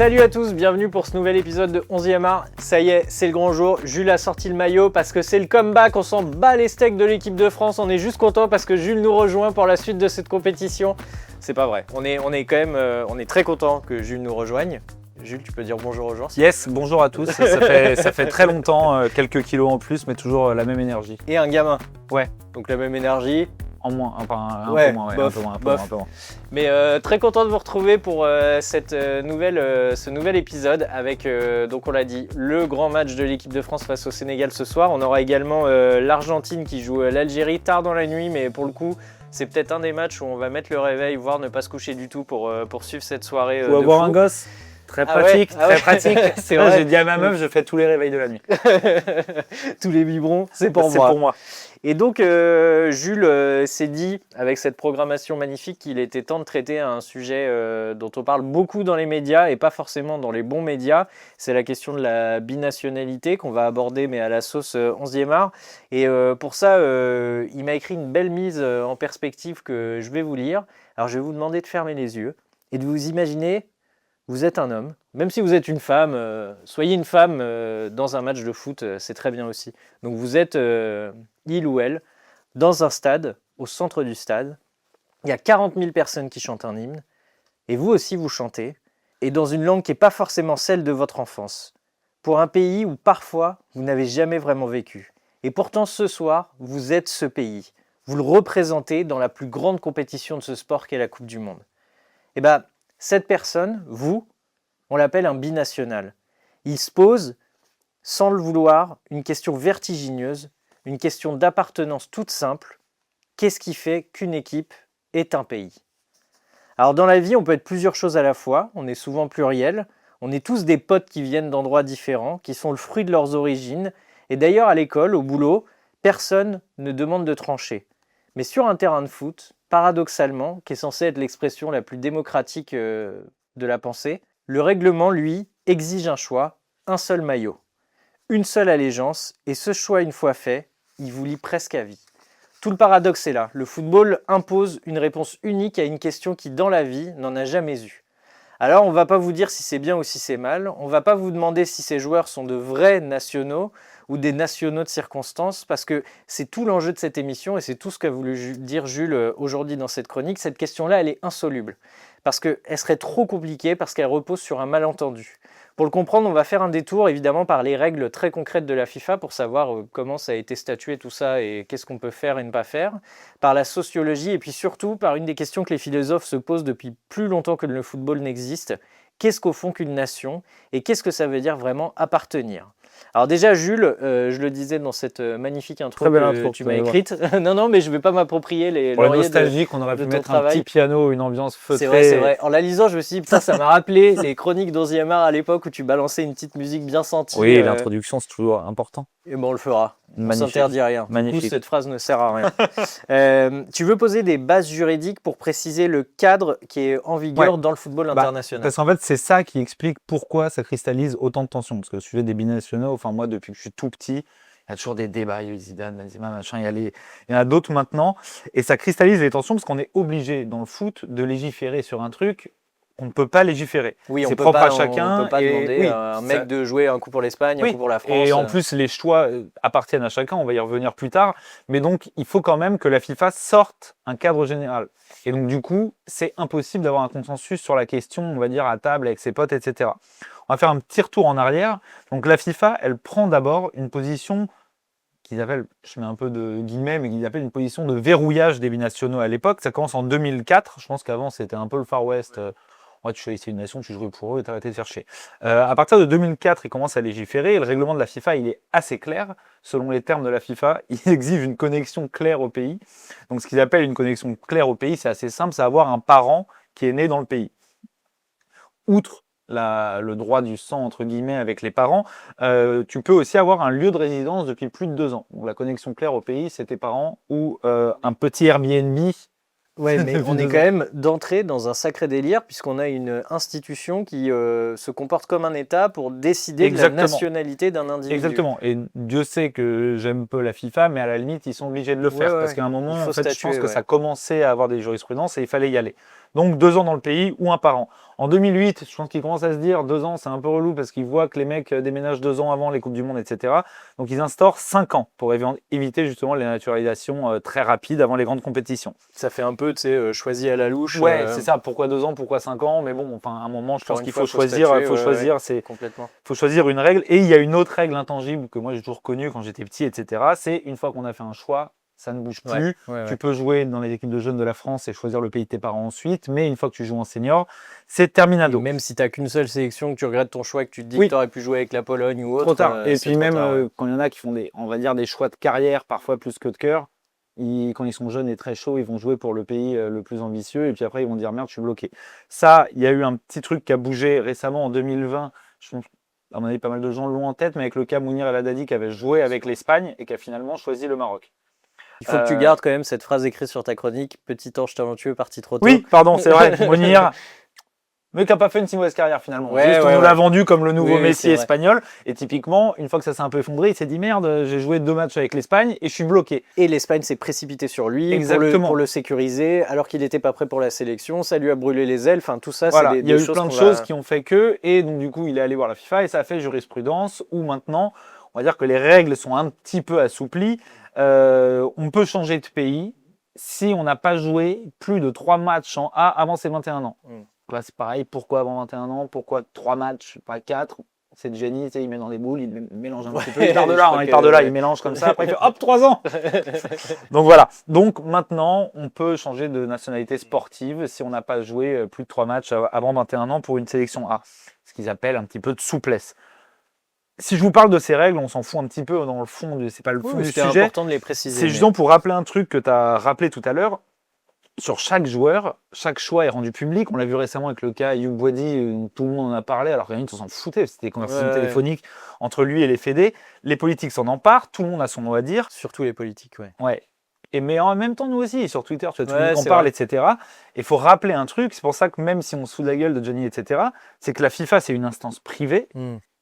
Salut à tous, bienvenue pour ce nouvel épisode de 11e art. Ça y est, c'est le grand jour. Jules a sorti le maillot parce que c'est le comeback. On s'en bat les steaks de l'équipe de France. On est juste content parce que Jules nous rejoint pour la suite de cette compétition. C'est pas vrai. On est très content que Jules nous rejoigne. Jules, tu peux dire bonjour aux gens? Yes, bonjour à tous. Ça fait très longtemps, quelques kilos en plus, mais toujours la même énergie. Et un gamin. Ouais. Donc la même énergie. En moins, un peu moins, un peu moins. Mais très content de vous retrouver pour ce nouvel épisode avec, donc on l'a dit, le grand match de l'équipe de France face au Sénégal ce soir. On aura également l'Argentine qui joue l'Algérie tard dans la nuit, mais pour le coup, c'est peut-être un des matchs où on va mettre le réveil, voire ne pas se coucher du tout pour suivre cette soirée. Faut avoir un gosse. Très pratique, très pratique. C'est vrai. J'ai dit à ma meuf, je fais tous les réveils de la nuit. Tous les biberons, c'est pour moi. Et donc, Jules s'est dit, avec cette programmation magnifique, qu'il était temps de traiter un sujet dont on parle beaucoup dans les médias et pas forcément dans les bons médias. C'est la question de la binationalité qu'on va aborder, mais à la sauce 11e art. Et pour ça, il m'a écrit une belle mise en perspective que je vais vous lire. Alors, je vais vous demander de fermer les yeux et de vous imaginer, vous êtes un homme. Même si vous êtes une femme, soyez une femme dans un match de foot, c'est très bien aussi. Donc, vous êtes... il ou elle, dans un stade, au centre du stade. Il y a 40 000 personnes qui chantent un hymne, et vous aussi vous chantez, et dans une langue qui n'est pas forcément celle de votre enfance, pour un pays où parfois vous n'avez jamais vraiment vécu. Et pourtant ce soir, vous êtes ce pays. Vous le représentez dans la plus grande compétition de ce sport qu'est la Coupe du Monde. Et bien, cette personne, vous, on l'appelle un binational. Il se pose, sans le vouloir, une question vertigineuse, une question d'appartenance toute simple. Qu'est-ce qui fait qu'une équipe est un pays? Alors dans la vie, on peut être plusieurs choses à la fois, on est souvent pluriel, on est tous des potes qui viennent d'endroits différents, qui sont le fruit de leurs origines, et d'ailleurs à l'école, au boulot, personne ne demande de trancher. Mais sur un terrain de foot, paradoxalement, qui est censé être l'expression la plus démocratique de la pensée, le règlement, lui, exige un choix, un seul maillot, une seule allégeance, et ce choix une fois fait, il vous lie presque à vie. Tout le paradoxe est là. Le football impose une réponse unique à une question qui, dans la vie, n'en a jamais eu. Alors, on ne va pas vous dire si c'est bien ou si c'est mal. On ne va pas vous demander si ces joueurs sont de vrais nationaux ou des nationaux de circonstance, parce que c'est tout l'enjeu de cette émission et c'est tout ce qu'a voulu dire Jules aujourd'hui dans cette chronique. Cette question-là, elle est insoluble, parce qu'elle serait trop compliquée, parce qu'elle repose sur un malentendu. Pour le comprendre, on va faire un détour évidemment par les règles très concrètes de la FIFA pour savoir comment ça a été statué tout ça et qu'est-ce qu'on peut faire et ne pas faire, par la sociologie et puis surtout par une des questions que les philosophes se posent depuis plus longtemps que le football n'existe. Qu'est-ce qu'au fond qu'une nation et qu'est-ce que ça veut dire vraiment appartenir? Alors déjà Jules, je le disais dans cette magnifique intro que tu m'as écrite, non mais je ne vais pas m'approprier les pour la nostalgie qu'on aurait pu mettre un petit piano, une ambiance feutrée. C'est vrai. En la lisant, je me suis dit, putain, ça m'a rappelé les chroniques d'11e art à l'époque où tu balançais une petite musique bien sentie. Oui, l'introduction c'est toujours important. Et bon, on le fera. Magnifique. On s'interdit rien. Magnifique. Du coup, cette phrase ne sert à rien. Tu veux poser des bases juridiques pour préciser le cadre qui est en vigueur dans le football international. Parce qu'en fait, c'est ça qui explique pourquoi ça cristallise autant de tensions. Parce que le sujet des binationaux, enfin moi, depuis que je suis tout petit, il y a toujours des débats, il y a eu Zidane, Benzema, machin, il y en a d'autres maintenant. Et ça cristallise les tensions parce qu'on est obligé dans le foot de légiférer sur un truc. On ne peut pas légiférer. Oui, c'est propre à chacun. On ne peut pas demander à un mec de jouer un coup pour l'Espagne, un coup pour la France. Et en plus, les choix appartiennent à chacun. On va y revenir plus tard. Mais donc, il faut quand même que la FIFA sorte un cadre général. Et donc, du coup, c'est impossible d'avoir un consensus sur la question, on va dire, à table avec ses potes, etc. On va faire un petit retour en arrière. Donc, la FIFA, elle prend d'abord une position qu'ils appellent, je mets un peu de guillemets, mais qu'ils appellent une position de verrouillage des binationaux à l'époque. Ça commence en 2004. Je pense qu'avant, c'était un peu le Far West. Ouais, tu choisissais une nation, tu jouais pour eux et t'arrêtais de faire chier. À partir de 2004, ils commencent à légiférer et le règlement de la FIFA, il est assez clair. Selon les termes de la FIFA, il exige une connexion claire au pays. Donc, ce qu'ils appellent une connexion claire au pays, c'est assez simple, c'est avoir un parent qui est né dans le pays. Outre le droit du sang, entre guillemets, avec les parents, tu peux aussi avoir un lieu de résidence depuis plus de 2 ans. Donc, la connexion claire au pays, c'est tes parents ou un petit Airbnb. Ouais, mais on est quand même d'entrée dans un sacré délire puisqu'on a une institution qui se comporte comme un État pour décider de la nationalité d'un individu. Exactement. Et Dieu sait que j'aime peu la FIFA, mais à la limite, ils sont obligés de le faire parce qu'à un moment, en fait, je pense que ça commençait à avoir des jurisprudences et il fallait y aller. Donc 2 ans dans le pays ou un par an. En 2008, je pense qu'ils commencent à se dire 2 ans, c'est un peu relou parce qu'ils voient que les mecs déménagent 2 ans avant les Coupes du Monde, etc. Donc ils instaurent 5 ans pour éviter justement les naturalisations très rapides avant les grandes compétitions. Ça fait un peu, tu sais, choisi à la louche. Ouais, c'est ça. Pourquoi 2 ans, pourquoi 5 ans? Mais bon, enfin, à un moment, je pense qu'il faut choisir. Faut choisir une règle. Et il y a une autre règle intangible que moi j'ai toujours connue quand j'étais petit, etc. C'est une fois qu'on a fait un choix, ça ne bouge plus. Tu peux jouer dans les équipes de jeunes de la France et choisir le pays de tes parents ensuite, mais une fois que tu joues en senior, c'est terminado. Et même si tu n'as qu'une seule sélection, que tu regrettes ton choix, que tu te dis que tu aurais pu jouer avec la Pologne ou autre. Trop tard. Et puis même quand il y en a qui font on va dire des choix de carrière, parfois plus que de cœur, quand ils sont jeunes et très chauds, ils vont jouer pour le pays le plus ambitieux, et puis après ils vont dire merde, je suis bloqué. Ça, il y a eu un petit truc qui a bougé récemment en 2020. Je pense, à mon avis, pas mal de gens l'ont en tête, mais avec le cas Mounir El Haddadi qui avait joué avec l'Espagne et qui a finalement choisi le Maroc. Il faut que tu gardes quand même cette phrase écrite sur ta chronique. Petit ange talentueux parti trop tôt. Oui, pardon, c'est vrai. Mounir, mais qui n'a pas fait une si mauvaise carrière finalement. Juste, on nous l'a vendu comme le nouveau Messi espagnol. Et typiquement, une fois que ça s'est un peu effondré, il s'est dit merde, j'ai joué 2 matchs avec l'Espagne et je suis bloqué. Et l'Espagne s'est précipitée sur lui pour le sécuriser, alors qu'il n'était pas prêt pour la sélection. Ça lui a brûlé les ailes. Enfin, tout ça, voilà, c'est il y a eu plein de choses qui ont fait que. Et donc, du coup, il est allé voir la FIFA et ça a fait jurisprudence où maintenant, on va dire que les règles sont un petit peu assouplies. On peut changer de pays si on n'a pas joué plus de 3 matchs en A avant ses 21 ans. Bah, c'est pareil, pourquoi avant 21 ans? Pourquoi 3 matchs, pas 4? C'est de génie, tu sais, il met dans des boules, il mélange un petit peu, il part de là, il mélange comme ça, après il fait hop, 3 ans. Donc voilà, donc maintenant on peut changer de nationalité sportive si on n'a pas joué plus de 3 matchs avant 21 ans pour une sélection A, ce qu'ils appellent un petit peu de souplesse. Si je vous parle de ces règles, on s'en fout un petit peu dans le fond, c'est pas le fond du sujet. C'est important de les préciser. C'est justement pour rappeler un truc que tu as rappelé tout à l'heure. Sur chaque joueur, chaque choix est rendu public. On l'a vu récemment avec le cas Ayoub Boadi, tout le monde en a parlé, alors qu'à la limite on s'en foutait, c'était des conversations téléphoniques entre lui et les fédés. Les politiques s'en emparent, tout le monde a son mot à dire. Surtout les politiques, ouais. Mais en même temps, nous aussi, sur Twitter, tu vois, tout le monde en parle, etc. Et il faut rappeler un truc, c'est pour ça que même si on se fout de la gueule de Johnny, etc., c'est que la FIFA, c'est une instance privée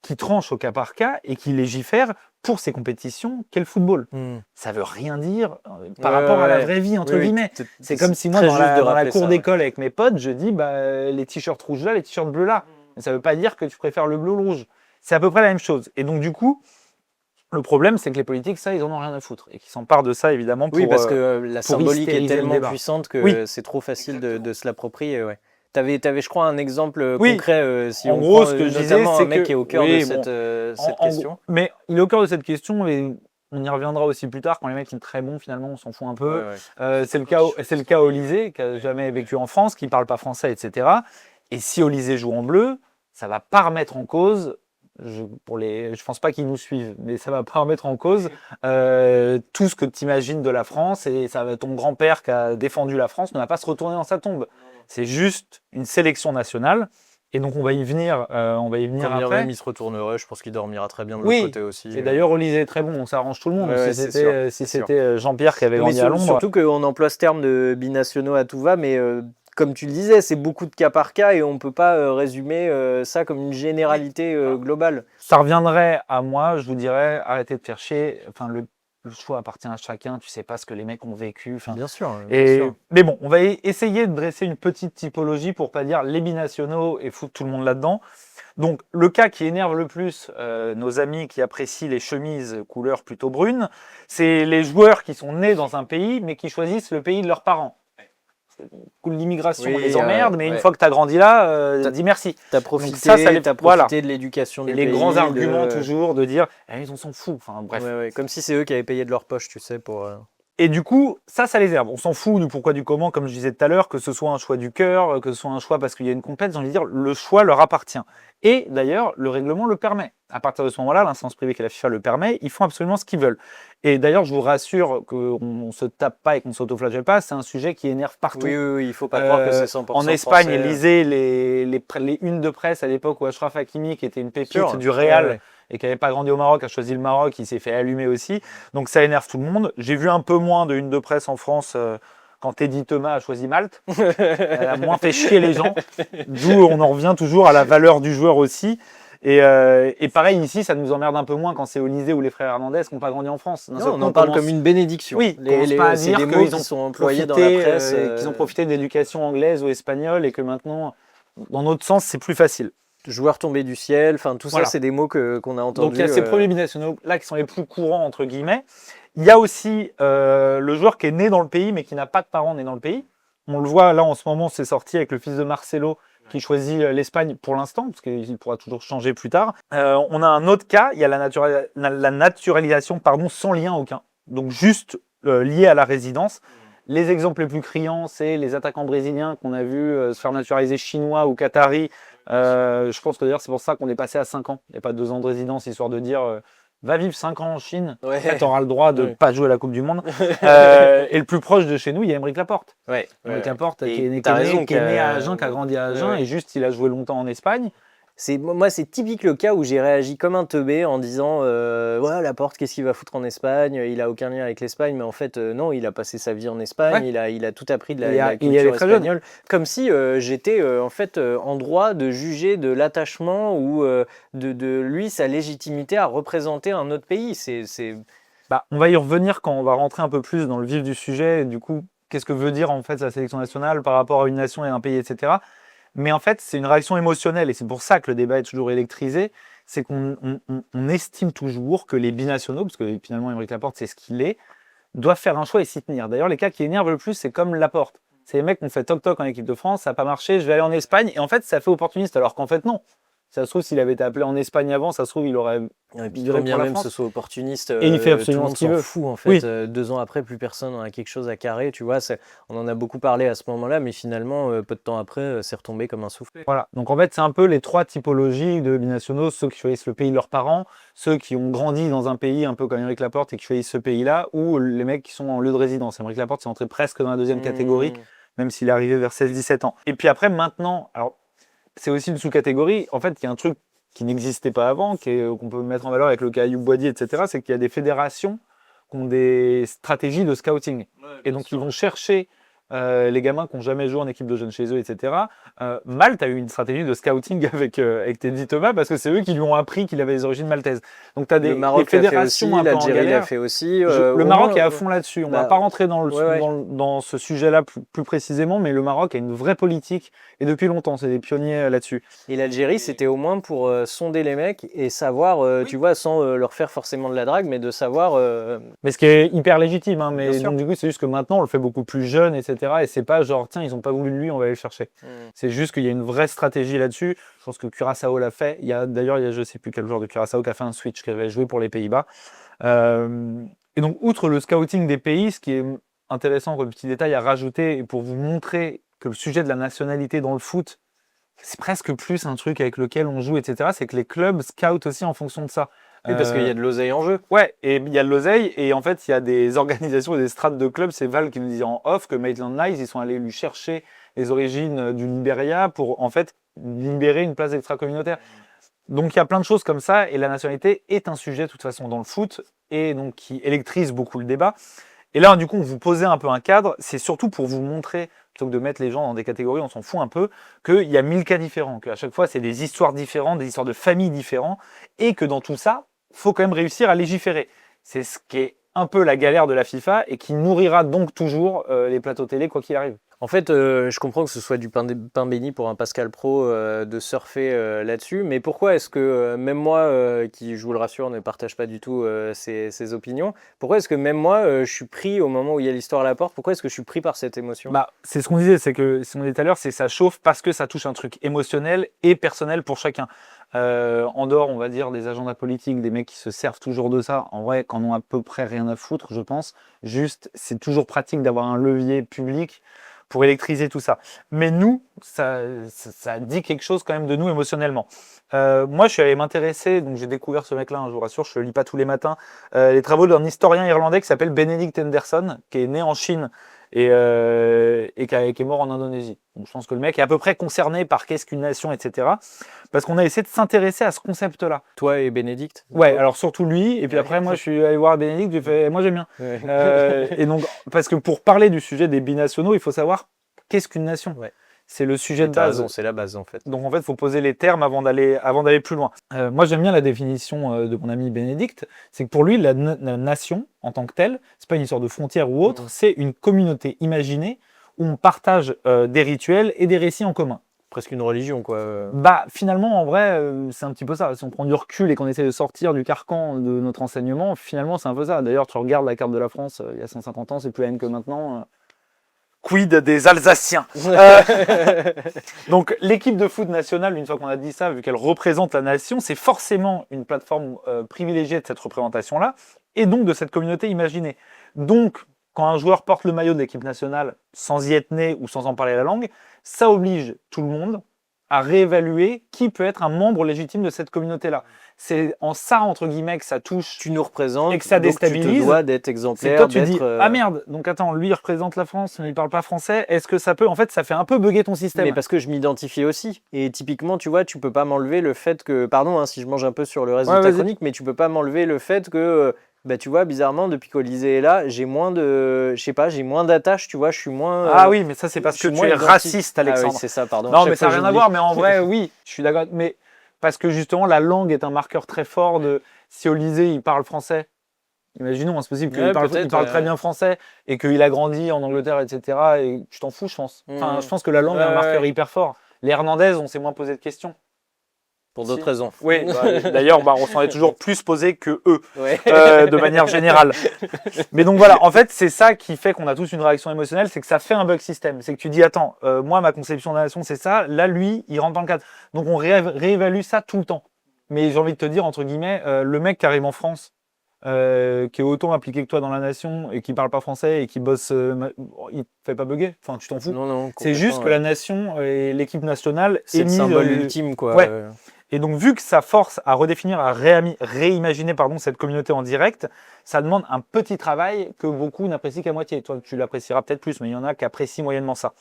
qui tranche au cas par cas et qui légifère pour ces compétitions qu'est le football. Ça veut rien dire par rapport à la vraie vie, entre guillemets. C'est comme si moi, dans la cour d'école avec mes potes, je dis les t-shirts rouges là, les t-shirts bleus là. Mais ça veut pas dire que tu préfères le bleu ou le rouge. C'est à peu près la même chose. Et donc, du coup, le problème, c'est que les politiques, ça, ils en ont rien à foutre. Et qu'ils s'emparent de ça, évidemment, pour parce que la symbolique est tellement puissante que c'est trop facile de se l'approprier, T'avais, je crois, un exemple concret, si en on gros, prend ce que je notamment disais, un mec qui est au cœur de cette question. Mais il est au cœur de cette question, et on y reviendra aussi plus tard, quand les mecs sont très bons, finalement, on s'en fout un peu. C'est le cas Olysée, qui n'a jamais vécu en France, qui ne parle pas français, etc. Et si Olysée joue en bleu, ça ne va pas remettre en cause... Je pense pas qu'ils nous suivent, mais ça va pas remettre en cause tout ce que tu imagines de la France, et ton grand-père qui a défendu la France ne va pas se retourner dans sa tombe. C'est juste une sélection nationale, et donc on va y venir après. Même il se retournerait, je pense qu'il dormira très bien de l'autre côté aussi. Et d'ailleurs Olysée est très bon, ça arrange tout le monde. Si c'était Jean-Pierre qui avait grandi à Londres. Surtout qu'on emploie ce terme de binationaux à tout va, mais comme tu le disais, c'est beaucoup de cas par cas et on ne peut pas résumer ça comme une généralité globale. Ça reviendrait à moi, je vous dirais, arrêtez de faire chier. Enfin, le choix appartient à chacun, tu sais pas ce que les mecs ont vécu. Bien sûr. Mais bon, on va essayer de dresser une petite typologie pour pas dire les binationaux et foutre tout le monde là-dedans. Donc, le cas qui énerve le plus nos amis qui apprécient les chemises couleur plutôt brune, c'est les joueurs qui sont nés dans un pays mais qui choisissent le pays de leurs parents. L'immigration les emmerde, mais une fois que tu as grandi là, dis merci. Tu as profité de l'éducation du pays. Et les grands arguments toujours de dire ils en s'en foutent. Enfin, bref. Comme si c'est eux qui avaient payé de leur poche, tu sais. Et du coup, ça les énerve. On s'en fout du pourquoi, du comment, comme je disais tout à l'heure, que ce soit un choix du cœur, que ce soit un choix parce qu'il y a une compète, j'ai envie de dire, le choix leur appartient. Et d'ailleurs, le règlement le permet. À partir de ce moment-là, l'instance privée qui est la FIFA le permet, ils font absolument ce qu'ils veulent. Et d'ailleurs, je vous rassure qu'on ne se tape pas et qu'on ne s'autoflagelle pas, c'est un sujet qui énerve partout. Oui, il ne faut pas croire que c'est 100% En Espagne, lisez les unes de presse à l'époque où Achraf Hakimi, qui était une pépite du Real, et qui n'avait pas grandi au Maroc, a choisi le Maroc, il s'est fait allumer aussi. Donc ça énerve tout le monde. J'ai vu un peu moins de une de presse en France quand Eddy Thomas a choisi Malte. Elle a moins fait chier les gens. D'où on en revient toujours à la valeur du joueur aussi. Et pareil, ici, ça nous emmerde un peu moins quand c'est Olysée ou les frères Hernandez qui n'ont pas grandi en France. On en parle comme une bénédiction. Oui, c'est des mots qui sont employés dans la presse. Qu'ils ont profité de l'éducation anglaise ou espagnole et que maintenant... Dans notre sens, c'est plus facile. Joueur tombé du ciel, enfin tout ça, c'est des mots qu'on a entendus. Donc il y a ces produits binationaux là qui sont les plus courants, entre guillemets. Il y a aussi le joueur qui est né dans le pays, mais qui n'a pas de parents nés dans le pays. On le voit là en ce moment, c'est sorti avec le fils de Marcelo, qui choisit l'Espagne pour l'instant, parce qu'il pourra toujours changer plus tard. On a un autre cas, il y a la naturalisation sans lien aucun. Donc juste lié à la résidence. Les exemples les plus criants, c'est les attaquants brésiliens qu'on a vu se faire naturaliser chinois ou qatari. Je pense que d'ailleurs c'est pour ça qu'on est passé à 5 ans. Il n'y a pas 2 ans de résidence, histoire de dire va vivre 5 ans en Chine, tu auras le droit de ne pas jouer à la Coupe du Monde. Et le plus proche de chez nous, il y a Aymeric Laporte. Aymeric Laporte qui est né à Agen, qui a grandi à Agen, et juste il a joué longtemps en Espagne. Moi, c'est typique le cas où j'ai réagi comme un teubé en disant ouais, Laporte, qu'est-ce qu'il va foutre en Espagne? Il a aucun lien avec l'Espagne, mais en fait, non, il a passé sa vie en Espagne, il a tout appris de la culture espagnole. Comme si j'étais en fait en droit de juger de l'attachement ou de lui, sa légitimité à représenter un autre pays. On va y revenir quand on va rentrer un peu plus dans le vif du sujet. Du coup, qu'est-ce que veut dire en fait sa sélection nationale par rapport à une nation et un pays, etc. Mais en fait, c'est une réaction émotionnelle et c'est pour ça que le débat est toujours électrisé. C'est qu'on estime toujours que les binationaux, parce que finalement Aymeric Laporte, c'est ce qu'il est, doivent faire un choix et s'y tenir. D'ailleurs, les cas qui énervent le plus, c'est comme Laporte. C'est les mecs qui ont fait toc-toc en équipe de France, ça n'a pas marché, je vais aller en Espagne. Et en fait, ça fait opportuniste, alors qu'en fait, non. Ça se trouve, s'il avait été appelé en Espagne avant, ça se trouve, il aurait... bien même que ce soit opportuniste, et il fait absolument tout le monde s'en fout en fait. 2 ans après, plus personne n'a quelque chose à carrer, tu vois. On en a beaucoup parlé à ce moment-là, mais finalement, peu de temps après, c'est retombé comme un souffle. Voilà, donc en fait, c'est un peu les 3 typologies de binationaux, ceux qui choisissent le pays de leurs parents, ceux qui ont grandi dans un pays un peu comme Aymeric Laporte et qui choisissent ce pays-là, ou les mecs qui sont en lieu de résidence. Aymeric Laporte, c'est entré presque dans la 2e catégorie, même s'il est arrivé vers 16-17 ans. Et puis après, maintenant, alors c'est aussi une sous-catégorie, en fait, il y a un truc qui n'existait pas avant, qu'on peut mettre en valeur avec le cas Ayoub Boadi, etc., c'est qu'il y a des fédérations qui ont des stratégies de scouting. Et donc, ils vont chercher les gamins qui n'ont jamais joué en équipe de jeunes chez eux, etc. Malte a eu une stratégie de scouting avec Teddy Thomas parce que c'est eux qui lui ont appris qu'il avait des origines maltaises. Donc tu as des fédérations l'Algérie l'a fait aussi. Le Maroc est à fond là-dessus. On ne va pas rentrer dans ce sujet-là plus précisément, mais le Maroc a une vraie politique et depuis longtemps, c'est des pionniers là-dessus. Et l'Algérie, c'était au moins pour sonder les mecs et savoir, tu vois, sans leur faire forcément de la drague, mais de savoir... Mais ce qui est hyper légitime, hein, mais donc, du coup, c'est juste que maintenant, on le fait beaucoup plus jeune, etc. Et c'est pas genre, tiens, ils ont pas voulu de lui, on va aller le chercher. C'est juste qu'il y a une vraie stratégie là-dessus. Je pense que Curaçao l'a fait. D'ailleurs, il y a je sais plus quel joueur de Curaçao qui a fait un switch, qui avait joué pour les Pays-Bas. Et donc, outre le scouting des pays, ce qui est intéressant comme petit détail à rajouter, et pour vous montrer que le sujet de la nationalité dans le foot, c'est presque plus un truc avec lequel on joue, etc., c'est que les clubs scoutent aussi en fonction de ça. Oui, parce qu'il y a de l'oseille en jeu. Ouais, et il y a de l'oseille, et en fait, il y a des organisations et des strates de clubs. C'est Val qui nous disait en off que Maitland Niles, ils sont allés lui chercher les origines du Liberia pour, en fait, libérer une place extra-communautaire. Donc, il y a plein de choses comme ça, et la nationalité est un sujet, de toute façon, dans le foot, et donc qui électrise beaucoup le débat. Et là, du coup, on vous posait un peu un cadre, c'est surtout pour vous montrer, plutôt que de mettre les gens dans des catégories, on s'en fout un peu, qu'il y a 1000 cas différents, qu'à chaque fois, c'est des histoires différentes, des histoires de familles différentes, et que dans tout ça, faut quand même réussir à légiférer. C'est ce qui est un peu la galère de la FIFA et qui nourrira donc toujours les plateaux télé quoi qu'il arrive. En fait, je comprends que ce soit du pain béni pour un Pascal Pro de surfer là-dessus, mais pourquoi est-ce que même moi, qui, je vous le rassure, ne partage pas du tout ces opinions, pourquoi est-ce que même moi, je suis pris au moment où il y a l'histoire à la porte, pourquoi est-ce que je suis pris par cette émotion? C'est ce qu'on disait, c'est que ce qu'on disait tout à l'heure, c'est que ça chauffe parce que ça touche un truc émotionnel et personnel pour chacun. En dehors, on va dire, des agendas politiques, des mecs qui se servent toujours de ça, en vrai, qu'en ont à peu près rien à foutre, je pense. Juste, c'est toujours pratique d'avoir un levier public pour électriser tout ça. Mais nous, ça dit quelque chose quand même de nous émotionnellement. Moi, je suis allé m'intéresser, donc j'ai découvert ce mec-là, je vous rassure, je le lis pas tous les matins, les travaux d'un historien irlandais qui s'appelle Benedict Henderson, qui est né en Chine et qui est mort en Indonésie. Donc je pense que le mec est à peu près concerné par qu'est-ce qu'une nation, etc. Parce qu'on a essayé de s'intéresser à ce concept-là. Toi et Bénédicte? Ouais, alors surtout lui, et puis après moi je suis allé voir Bénédicte, j'ai fait, moi j'aime bien. Et donc, parce que pour parler du sujet des binationaux, il faut savoir qu'est-ce qu'une nation. C'est le sujet de base. C'est la base en fait. Donc en fait, il faut poser les termes avant d'aller plus loin. Moi, j'aime bien la définition de mon ami Bénédicte. C'est que pour lui, la nation, en tant que telle, c'est pas une histoire de frontière ou autre, c'est une communauté imaginée où on partage des rituels et des récits en commun. presque une religion, quoi. Bah, finalement, en vrai, c'est un petit peu ça. Si on prend du recul et qu'on essaie de sortir du carcan de notre enseignement, finalement, c'est un peu ça. D'ailleurs, tu regardes la carte de la France il y a 150 ans, c'est plus la haine que maintenant. Quid des Alsaciens. Donc, l'équipe de foot nationale, une fois qu'on a dit ça, vu qu'elle représente la nation, c'est forcément une plateforme privilégiée de cette représentation-là, et donc de cette communauté imaginée. Donc, quand un joueur porte le maillot de l'équipe nationale sans y être né ou sans en parler la langue, ça oblige tout le monde à réévaluer qui peut être un membre légitime de cette communauté-là. C'est en ça, entre guillemets, que ça touche. Tu nous représentes, et que ça déstabilise. Donc tu te dois d'être C'est exemplaire. que toi, tu dis, ah merde, donc attends, lui, il représente la France, mais il parle pas français. Est-ce que ça peut, en fait, ça fait un peu bugger ton système. Mais parce que je m'identifie aussi. Et typiquement, tu vois, tu peux pas m'enlever le fait que, pardon, hein, si je mange un peu sur le reste de ta chronique, mais tu peux pas m'enlever le fait que, bah, tu vois, bizarrement, depuis qu'Olysée est là, j'ai moins de, je sais pas, j'ai moins d'attaches, tu vois, je suis moins. Ah oui, mais ça, c'est parce que tu es raciste, Alexandre. Ah oui, c'est ça, pardon. Non, mais ça n'a rien à voir, mais en vrai, oui, je suis d'accord. Mais parce que justement, la langue est un marqueur très fort de si Olysée, il parle français. Imaginons, c'est possible qu'il parle très bien français et qu'il a grandi en Angleterre, etc. Et tu t'en fous, je pense. Enfin, je pense que la langue est un marqueur hyper fort. Les Hernandez, on s'est moins posé de questions. Pour d'autres raisons. Oui, d'ailleurs, on s'en est toujours plus posé que eux, de manière générale. Mais donc voilà, en fait, c'est ça qui fait qu'on a tous une réaction émotionnelle, c'est que ça fait un bug système. C'est que tu dis, attends, moi, ma conception de la nation, c'est ça. Là, lui, il rentre dans le cadre. Donc on réévalue ça tout le temps. Mais j'ai envie de te dire, entre guillemets, le mec qui arrive en France, qui est autant impliqué que toi dans la nation et qui parle pas français et qui bosse, il te fait pas bugger. Enfin, tu t'en fous. Non, c'est juste que la nation et l'équipe nationale c'est le symbole ultime, quoi. Ouais. Et donc, vu que ça force à redéfinir, à réimaginer cette communauté en direct, ça demande un petit travail que beaucoup n'apprécient qu'à moitié. Toi, tu l'apprécieras peut-être plus, mais il y en a qui apprécient moyennement ça.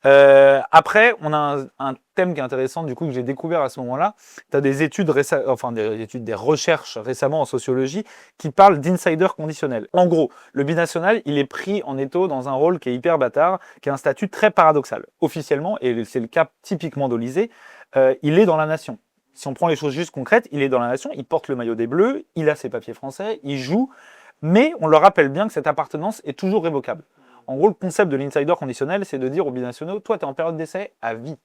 Après, on a un thème qui est intéressant, du coup, que j'ai découvert à ce moment-là. Tu as des études, des recherches récemment en sociologie qui parlent d'insider conditionnel. En gros, le binational, il est pris en étau dans un rôle qui est hyper bâtard, qui a un statut très paradoxal. Officiellement, et c'est le cas typiquement d'Olysée, il est dans la nation. Si on prend les choses juste concrètes, il est dans la nation, il porte le maillot des Bleus, il a ses papiers français, il joue, mais on leur rappelle bien que cette appartenance est toujours révocable. En gros, le concept de l'insider conditionnel, c'est de dire aux binationaux, toi, tu es en période d'essai à vie.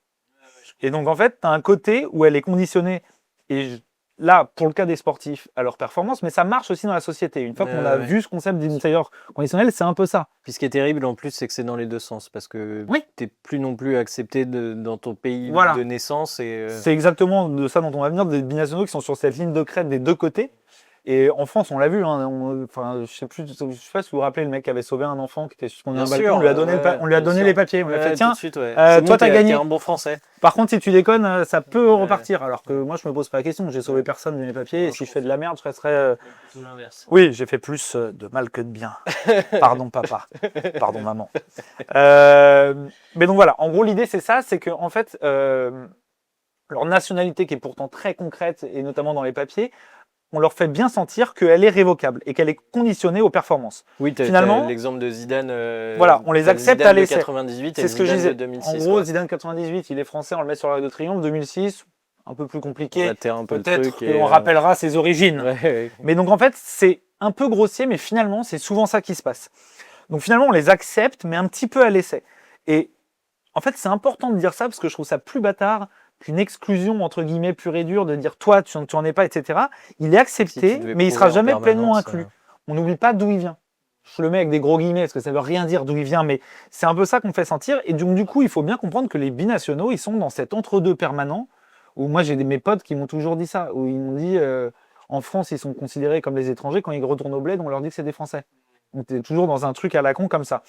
Et donc, en fait, tu as un côté où elle est conditionnée, et là, pour le cas des sportifs, à leur performance, mais ça marche aussi dans la société. Une fois qu'on a vu ce concept d'insider conditionnel, c'est un peu ça. Puis ce qui est terrible, en plus, c'est que c'est dans les deux sens, parce que tu n'es plus non plus accepté dans ton pays de naissance. C'est exactement de ça dont on va venir, des binationaux qui sont sur cette ligne de crête des deux côtés. Et en France, on l'a vu, je sais pas si vous vous rappelez le mec qui avait sauvé un enfant qui était suspendu à un balcon, on lui a donné les papiers, on lui a fait tiens, toi t'as gagné. T'es un bon français. Par contre, si tu déconnes, ça peut repartir. Alors que moi, je me pose pas la question, j'ai sauvé personne de mes papiers, et si je fais de la merde, je resterai. Tout l'inverse. Oui, j'ai fait plus de mal que de bien. Pardon papa, pardon maman. Mais donc voilà, en gros l'idée c'est ça, c'est que en fait, leur nationalité qui est pourtant très concrète et notamment dans les papiers, on leur fait bien sentir qu'elle est révocable et qu'elle est conditionnée aux performances. Oui, finalement, l'exemple de Zidane. Voilà, on les accepte à l'essai. 98 c'est ce que je disais. 2006, en gros, Zidane 98, il est français, on le met sur l'Arc de Triomphe. 2006, un peu plus compliqué. Peut-être qu'on rappellera ses origines. Mais donc en fait, c'est un peu grossier, mais finalement, c'est souvent ça qui se passe. Donc finalement, on les accepte, mais un petit peu à l'essai. Et en fait, c'est important de dire ça parce que je trouve ça plus bâtard qu'une exclusion entre guillemets pure et dure de dire toi tu n'en es pas, etc. Il est accepté, mais il sera jamais pleinement inclus. On n'oublie pas d'où il vient. Je le mets avec des gros guillemets parce que ça veut rien dire d'où il vient, mais c'est un peu ça qu'on fait sentir. Et donc du coup, il faut bien comprendre que les binationaux, ils sont dans cet entre-deux permanent. Où moi j'ai mes potes qui m'ont toujours dit ça, où ils m'ont dit en France ils sont considérés comme les étrangers, quand ils retournent au bled, on leur dit que c'est des Français. Donc t'es toujours dans un truc à la con comme ça.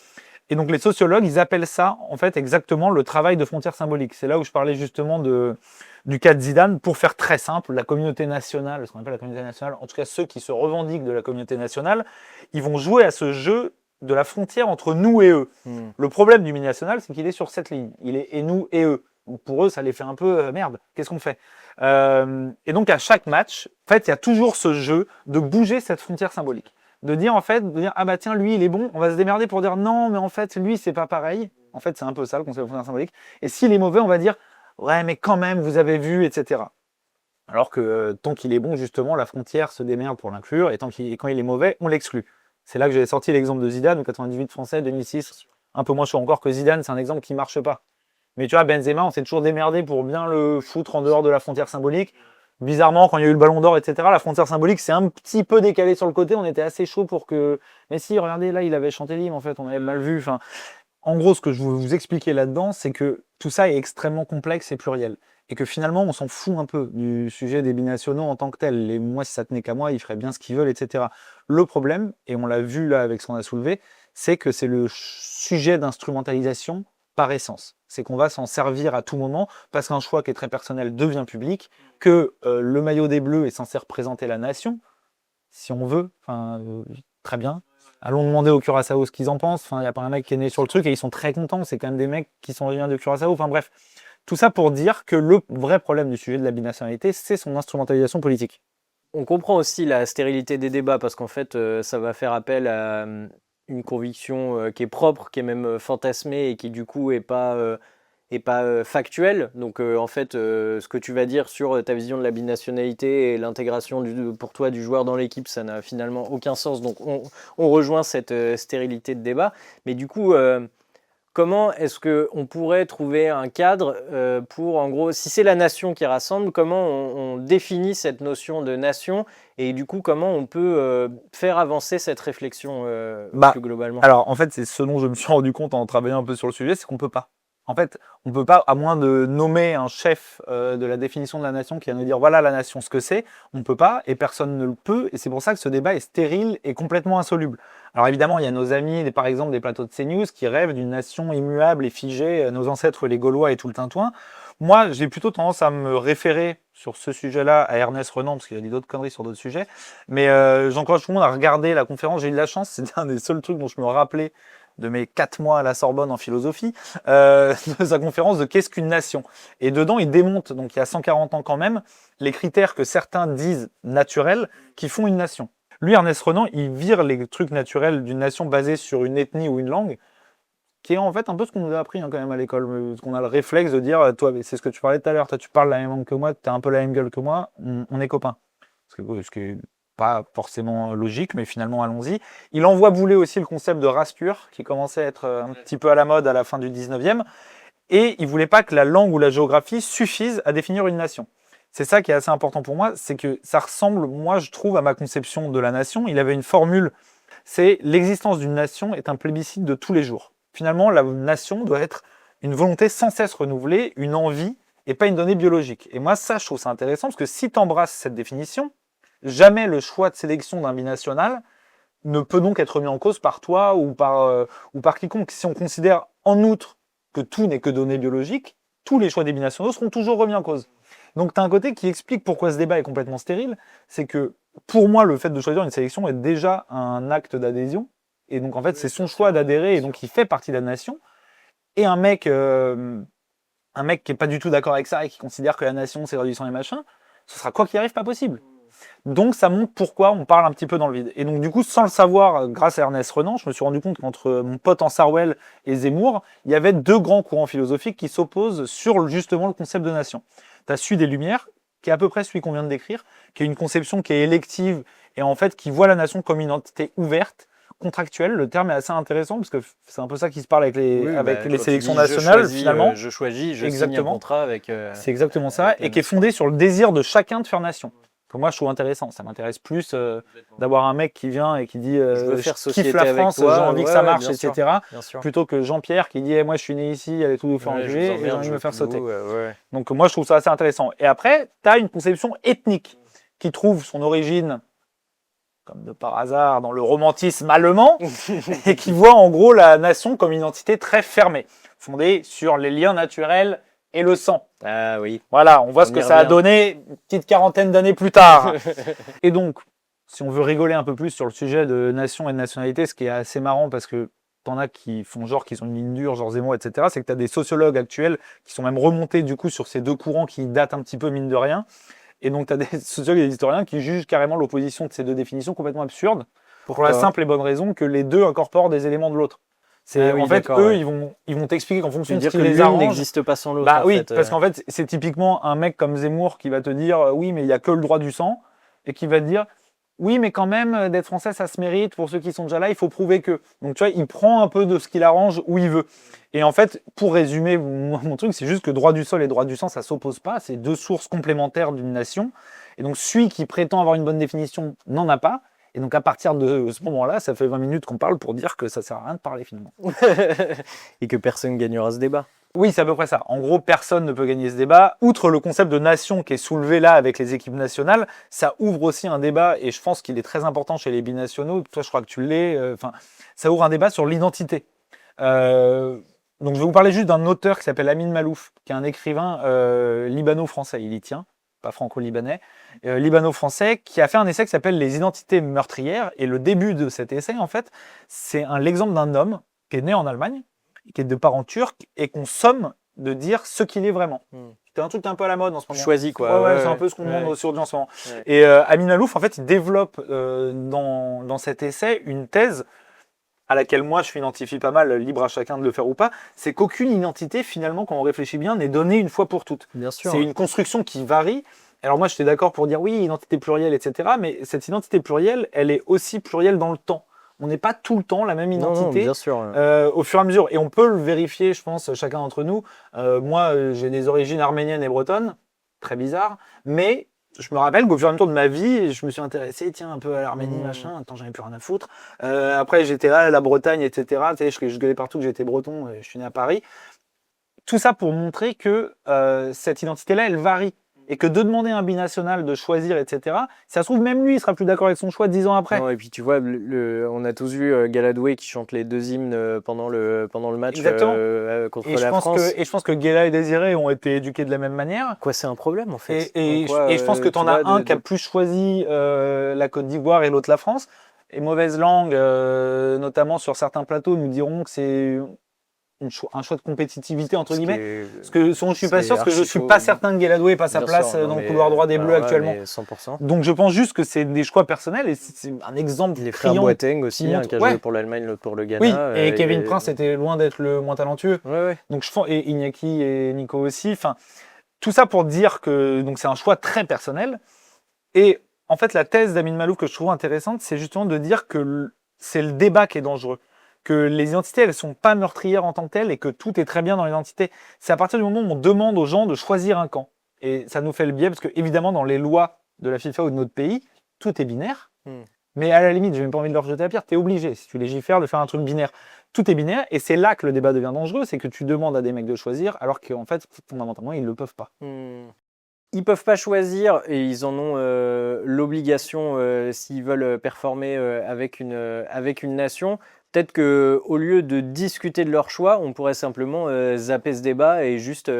Et donc les sociologues, ils appellent ça en fait exactement le travail de frontière symbolique. C'est là où je parlais justement du cas de Zidane. Pour faire très simple, la communauté nationale, ce qu'on appelle la communauté nationale, en tout cas ceux qui se revendiquent de la communauté nationale, ils vont jouer à ce jeu de la frontière entre nous et eux. Le problème du binational, c'est qu'il est sur cette ligne. Il est et nous et eux. Donc pour eux, ça les fait un peu merde, qu'est-ce qu'on fait et donc à chaque match, en fait, il y a toujours ce jeu de bouger cette frontière symbolique. De dire ah bah tiens, lui il est bon, on va se démerder pour dire non, mais en fait lui c'est pas pareil. En fait c'est un peu ça le concept de frontière symbolique. Et s'il est mauvais, on va dire ouais mais quand même vous avez vu, etc. Alors que tant qu'il est bon, justement, la frontière se démerde pour l'inclure, et quand il est mauvais, on l'exclut. C'est là que j'ai sorti l'exemple de Zidane, 98 français, 2006, un peu moins chaud encore que Zidane, c'est un exemple qui marche pas. Mais tu vois, Benzema, on s'est toujours démerdé pour bien le foutre en dehors de la frontière symbolique. Bizarrement, quand il y a eu le Ballon d'Or, etc., la frontière symbolique s'est un petit peu décalée sur le côté. On était assez chaud pour que... Mais si, regardez, là, il avait chanté l'hymne, en fait, on avait mal vu. Enfin, en gros, ce que je veux vous expliquer là-dedans, c'est que tout ça est extrêmement complexe et pluriel. Et que finalement, on s'en fout un peu du sujet des binationaux en tant que tel. Et moi, si ça tenait qu'à moi, ils feraient bien ce qu'ils veulent, etc. Le problème, et on l'a vu là avec ce qu'on a soulevé, c'est que c'est le sujet d'instrumentalisation par essence. C'est qu'on va s'en servir à tout moment parce qu'un choix qui est très personnel devient public, que le maillot des Bleus est censé représenter la nation, si on veut, très bien. Allons demander aux Curaçao ce qu'ils en pensent. Il n'y a pas un mec qui est né sur le truc et ils sont très contents. C'est quand même des mecs qui sont originaires de Curaçao. Enfin bref, tout ça pour dire que le vrai problème du sujet de la binationalité, c'est son instrumentalisation politique. On comprend aussi la stérilité des débats parce qu'en fait, ça va faire appel à une conviction qui est propre, qui est même fantasmée et qui du coup est pas factuelle. Donc en fait, ce que tu vas dire sur ta vision de la binationalité et l'intégration pour toi du joueur dans l'équipe, ça n'a finalement aucun sens. Donc on rejoint cette stérilité de débat. Mais du coup, comment est-ce qu'on pourrait trouver un cadre pour, en gros, si c'est la nation qui rassemble, comment on définit cette notion de nation et du coup, comment on peut faire avancer cette réflexion plus globalement? Alors, en fait, c'est ce dont je me suis rendu compte en travaillant un peu sur le sujet, c'est qu'on ne peut pas. En fait, on ne peut pas, à moins de nommer un chef de la définition de la nation qui va nous dire voilà la nation ce que c'est, on ne peut pas et personne ne le peut. Et c'est pour ça que ce débat est stérile et complètement insoluble. Alors évidemment, il y a nos amis, par exemple des plateaux de CNews, qui rêvent d'une nation immuable et figée, nos ancêtres les Gaulois et tout le tintouin. Moi, j'ai plutôt tendance à me référer sur ce sujet-là à Ernest Renan, parce qu'il a dit d'autres conneries sur d'autres sujets. Mais j'encourage tout le monde à regarder la conférence. J'ai eu de la chance, c'était un des seuls trucs dont je me rappelais de mes 4 mois à la Sorbonne en philosophie, de sa conférence de Qu'est-ce qu'une nation ? Et dedans, il démonte, donc il y a 140 ans quand même, les critères que certains disent naturels qui font une nation. Lui, Ernest Renan, il vire les trucs naturels d'une nation basée sur une ethnie ou une langue, qui est en fait un peu ce qu'on nous a appris quand même à l'école, qu'on a le réflexe de dire, toi, c'est ce que tu parlais tout à l'heure, toi tu parles la même langue que moi, tu as un peu la même gueule que moi, on est copains. Ce qui est pas forcément logique, mais finalement allons-y. Il envoie bouler aussi le concept de race pure, qui commençait à être un petit peu à la mode à la fin du 19e, et il voulait pas que la langue ou la géographie suffisent à définir une nation. C'est ça qui est assez important pour moi, c'est que ça ressemble, moi je trouve, à ma conception de la nation. Il avait une formule, c'est l'existence d'une nation est un plébiscite de tous les jours. Finalement, la nation doit être une volonté sans cesse renouvelée, une envie, et pas une donnée biologique. Et moi, ça, je trouve ça intéressant, parce que si tu embrasses cette définition, jamais le choix de sélection d'un binational ne peut donc être mis en cause par toi ou par quiconque. Si on considère en outre que tout n'est que données biologiques, tous les choix des binationaux seront toujours remis en cause. Donc tu as un côté qui explique pourquoi ce débat est complètement stérile, c'est que pour moi, le fait de choisir une sélection est déjà un acte d'adhésion, et donc en fait c'est son choix d'adhérer, et donc il fait partie de la nation. Et un mec qui est pas du tout d'accord avec ça et qui considère que la nation c'est l'ordre du sang et machin, ce sera quoi qu'il arrive pas possible. Donc ça montre pourquoi on parle un petit peu dans le vide. Et donc du coup, sans le savoir, grâce à Ernest Renan, je me suis rendu compte qu'entre mon pote en Sarwell et Zemmour, il y avait deux grands courants philosophiques qui s'opposent sur justement le concept de nation. Tu as celui des Lumières, qui est à peu près celui qu'on vient de décrire, qui est une conception qui est élective et en fait qui voit la nation comme une entité ouverte, contractuelle. Le terme est assez intéressant parce que c'est un peu ça qui se parle avec les sélections nationales finalement. Je choisis, je signe un contrat avec... c'est exactement ça, et qui est fondé sur le désir de chacun de faire nation. Que moi je trouve intéressant, ça m'intéresse plus d'avoir un mec qui vient et qui dit je kiffe la France, j'ai envie que ça marche, etc. Plutôt que Jean-Pierre qui dit moi je suis né ici, allez tout vous faire enculer et j'ai envie de me faire sauter. Donc moi je trouve ça assez intéressant. Et après, tu as une conception ethnique qui trouve son origine, comme de par hasard, dans le romantisme allemand et qui voit en gros la nation comme une entité très fermée, fondée sur les liens naturels et le sang. Ah oui. Voilà, on voit ce que ça a donné une petite quarantaine d'années plus tard. Et donc, si on veut rigoler un peu plus sur le sujet de nation et de nationalité, ce qui est assez marrant parce que t'en as qui font genre qu'ils ont une ligne dure, genre Zemmour, etc., c'est que tu as des sociologues actuels qui sont même remontés du coup sur ces deux courants qui datent un petit peu mine de rien. Et donc tu as des sociologues et des historiens qui jugent carrément l'opposition de ces deux définitions complètement absurde pour la simple et bonne raison que les deux incorporent des éléments de l'autre. En fait, eux, ils vont t'expliquer qu'en fonction de ce qui les arrange... n'existe pas sans l'autre. Bah oui, parce qu'en fait, c'est typiquement un mec comme Zemmour qui va te dire oui, mais il n'y a que le droit du sang, et qui va te dire oui, mais quand même, d'être français, ça se mérite. Pour ceux qui sont déjà là, il faut prouver que. Donc, tu vois, il prend un peu de ce qu'il arrange où il veut. Et en fait, pour résumer, mon truc, c'est juste que droit du sol et droit du sang, ça s'oppose pas. C'est deux sources complémentaires d'une nation. Et donc, celui qui prétend avoir une bonne définition n'en a pas. Et donc, à partir de ce moment-là, ça fait 20 minutes qu'on parle pour dire que ça sert à rien de parler, finalement. Et que personne gagnera ce débat. Oui, c'est à peu près ça. En gros, personne ne peut gagner ce débat. Outre le concept de nation qui est soulevé là avec les équipes nationales, ça ouvre aussi un débat, et je pense qu'il est très important chez les binationaux. Toi, je crois que tu l'es. Ça ouvre un débat sur l'identité. Donc, je vais vous parler juste d'un auteur qui s'appelle Amin Malouf, qui est un écrivain libano-français. Il y tient, pas franco-libanais. Libano-français, qui a fait un essai qui s'appelle Les identités meurtrières. Et le début de cet essai, en fait, c'est l'exemple d'un homme qui est né en Allemagne, qui est de parents turcs, et qu'on somme de dire ce qu'il est vraiment. C'est un truc un peu à la mode en ce moment. Choisi, quoi. Ouais, c'est un peu ce qu'on demande aux surgeons en ce moment. Ouais. Et Amin Malouf, en fait, il développe dans cet essai une thèse à laquelle moi je m'identifie pas mal, libre à chacun de le faire ou pas, c'est qu'aucune identité, finalement, quand on réfléchit bien, n'est donnée une fois pour toutes. Bien sûr. C'est une construction qui varie. Alors moi, j'étais d'accord pour dire oui, identité plurielle, etc. Mais cette identité plurielle, elle est aussi plurielle dans le temps. On n'est pas tout le temps la même identité, bien sûr. Au fur et à mesure. Et on peut le vérifier, je pense, chacun d'entre nous. Moi, j'ai des origines arméniennes et bretonnes, très bizarre. Mais je me rappelle qu'au fur et à mesure de ma vie, je me suis intéressé, tiens, un peu à l'Arménie, machin. Attends, j'en ai plus rien à foutre. Après, j'étais là, à la Bretagne, etc. Tu sais, je gueulais partout que j'étais breton. Je suis né à Paris. Tout ça pour montrer que cette identité-là, elle varie. Et que de demander à un binational de choisir, etc., ça se trouve, même lui, il sera plus d'accord avec son choix 10 ans après. Non, et puis tu vois, on a tous vu Galadoué qui chante les deux hymnes pendant le match contre la France. Et je pense que Guéla et Désiré ont été éduqués de la même manière. Quoi, c'est un problème en fait. Et je pense que tu en as un qui a plus choisi la Côte d'Ivoire et l'autre la France. Et mauvaise langue, notamment sur certains plateaux, nous diront que c'est un choix de compétitivité entre guillemets, parce que je suis pas sûr, parce que je suis pas certain que Guéladoué ait pas sa place dans le couloir droit des Bleus actuellement. 100%. Donc je pense juste que c'est des choix personnels et c'est un exemple. Les frères Boateng aussi, qui a joué pour l'Allemagne, l'autre pour le Ghana. Oui, et Kevin Prince était loin d'être le moins talentueux. Ouais. Donc et Iñaki et Nico aussi. Enfin, tout ça pour dire que donc c'est un choix très personnel. Et en fait, la thèse d'Amin Malouf que je trouve intéressante, c'est justement de dire que c'est le débat qui est dangereux. Que les identités, elles ne sont pas meurtrières en tant que telles et que tout est très bien dans l'identité. C'est à partir du moment où on demande aux gens de choisir un camp. Et ça nous fait le biais, parce que évidemment, dans les lois de la FIFA ou de notre pays, tout est binaire. Mais à la limite, j'ai même pas envie de leur jeter la pierre, tu es obligé, si tu légifères, de faire un truc binaire. Tout est binaire, et c'est là que le débat devient dangereux, c'est que tu demandes à des mecs de choisir, alors qu'en fait, fondamentalement, ils ne le peuvent pas. Ils peuvent pas choisir et ils en ont l'obligation s'ils veulent performer avec une nation. Peut-être qu'au lieu de discuter de leur choix, on pourrait simplement zapper ce débat et juste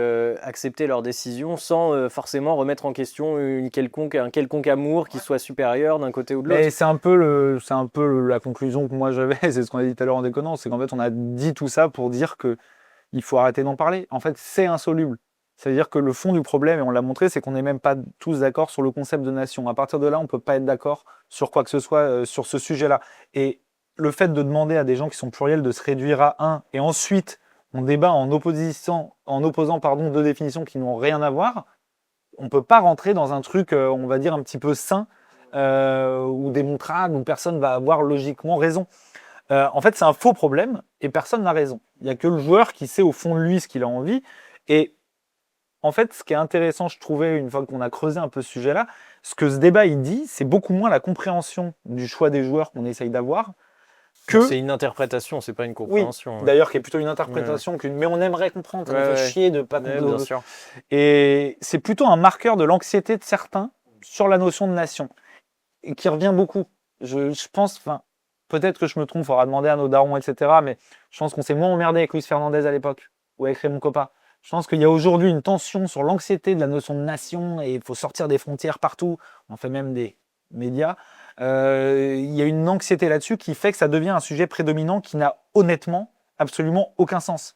accepter leur décision sans forcément remettre en question un quelconque amour qui soit supérieur d'un côté ou de l'autre. Et c'est un peu la conclusion que moi j'avais, c'est ce qu'on a dit tout à l'heure en déconnant, c'est qu'en fait on a dit tout ça pour dire qu'il faut arrêter d'en parler. En fait, c'est insoluble. C'est-à-dire que le fond du problème, et on l'a montré, c'est qu'on n'est même pas tous d'accord sur le concept de nation. À partir de là, on ne peut pas être d'accord sur quoi que ce soit sur ce sujet-là. Et le fait de demander à des gens qui sont pluriels de se réduire à un, et ensuite on débat en opposant deux définitions qui n'ont rien à voir, on ne peut pas rentrer dans un truc, on va dire, un petit peu sain, ou démontrable, où personne va avoir logiquement raison. En fait, c'est un faux problème, et personne n'a raison. Il n'y a que le joueur qui sait au fond de lui ce qu'il a envie, et en fait, ce qui est intéressant, je trouvais, une fois qu'on a creusé un peu ce sujet-là, ce que ce débat il dit, c'est beaucoup moins la compréhension du choix des joueurs qu'on essaye d'avoir, c'est une interprétation, c'est pas une compréhension. Oui, d'ailleurs, qui est plutôt une interprétation mais on aimerait comprendre, ça nous fait chier de pas comprendre. Bien sûr. Et c'est plutôt un marqueur de l'anxiété de certains sur la notion de nation, et qui revient beaucoup. Je pense, peut-être que je me trompe, il faudra demander à nos darons, etc. Mais je pense qu'on s'est moins emmerdé avec Luis Fernandez à l'époque, ou avec Raymond Kopa. Je pense qu'il y a aujourd'hui une tension sur l'anxiété de la notion de nation, et il faut sortir des frontières partout. On en fait même des médias. Il y a une anxiété là-dessus qui fait que ça devient un sujet prédominant qui n'a honnêtement absolument aucun sens.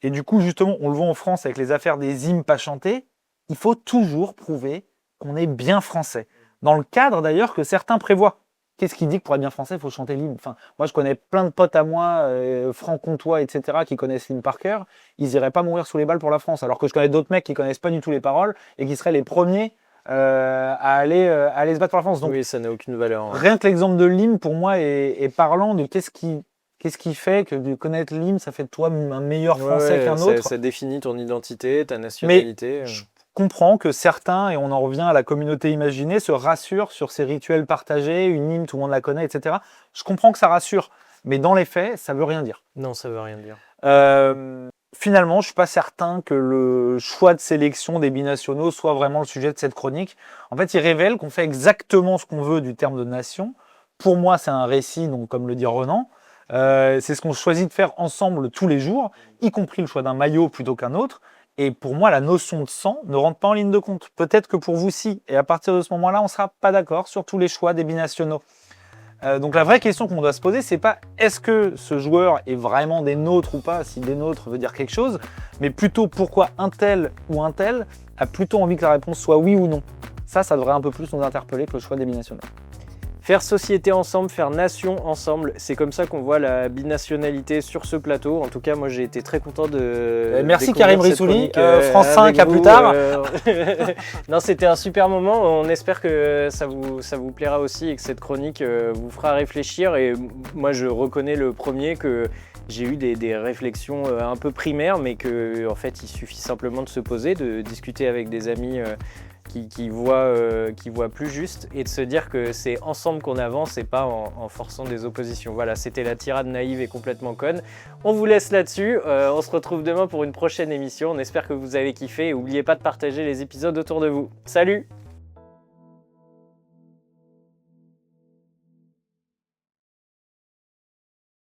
Et du coup, justement, on le voit en France avec les affaires des hymnes pas chantés, il faut toujours prouver qu'on est bien français. Dans le cadre d'ailleurs que certains prévoient. Qu'est-ce qui dit que pour être bien français, il faut chanter l'hymne ? Moi, je connais plein de potes à moi, franc-comtois, etc., qui connaissent l'hymne par cœur. Ils n'iraient pas mourir sous les balles pour la France. Alors que je connais d'autres mecs qui connaissent pas du tout les paroles et qui seraient les premiers à aller se battre pour la France. Donc, oui, ça n'a aucune valeur. Rien que l'exemple de l'hymne, pour moi, est parlant de qu'est-ce qui fait que de connaître l'hymne, ça fait de toi un meilleur Français qu'un autre. Ça définit ton identité, ta nationalité. Mais je comprends que certains, et on en revient à la communauté imaginée, se rassurent sur ces rituels partagés, une hymne, tout le monde la connaît, etc. Je comprends que ça rassure, mais dans les faits, ça veut rien dire. Non, ça veut rien dire. Finalement, je ne suis pas certain que le choix de sélection des binationaux soit vraiment le sujet de cette chronique. En fait, il révèle qu'on fait exactement ce qu'on veut du terme de nation. Pour moi, c'est un récit, donc comme le dit Renan. C'est ce qu'on choisit de faire ensemble tous les jours, y compris le choix d'un maillot plutôt qu'un autre. Et pour moi, la notion de sang ne rentre pas en ligne de compte. Peut-être que pour vous, si. Et à partir de ce moment-là, on ne sera pas d'accord sur tous les choix des binationaux. Donc la vraie question qu'on doit se poser, c'est pas est-ce que ce joueur est vraiment des nôtres ou pas, si des nôtres veut dire quelque chose, mais plutôt pourquoi un tel ou un tel a plutôt envie que la réponse soit oui ou non. Ça devrait un peu plus nous interpeller que le choix des binationaux. Faire société ensemble, faire nation ensemble, c'est comme ça qu'on voit la binationalité sur ce plateau. En tout cas, moi j'ai été très content de. Merci Karim Rissouli, France 5 à plus tard. Non, c'était un super moment. On espère que ça vous plaira aussi et que cette chronique vous fera réfléchir. Et moi je reconnais le premier que j'ai eu des réflexions un peu primaires, mais que en fait il suffit simplement de se poser, de discuter avec des amis. Qui voit plus juste et de se dire que c'est ensemble qu'on avance et pas en forçant des oppositions. Voilà, c'était la tirade naïve et complètement conne. On vous laisse là-dessus. On se retrouve demain pour une prochaine émission. On espère que vous avez kiffé et n'oubliez pas de partager les épisodes autour de vous. Salut!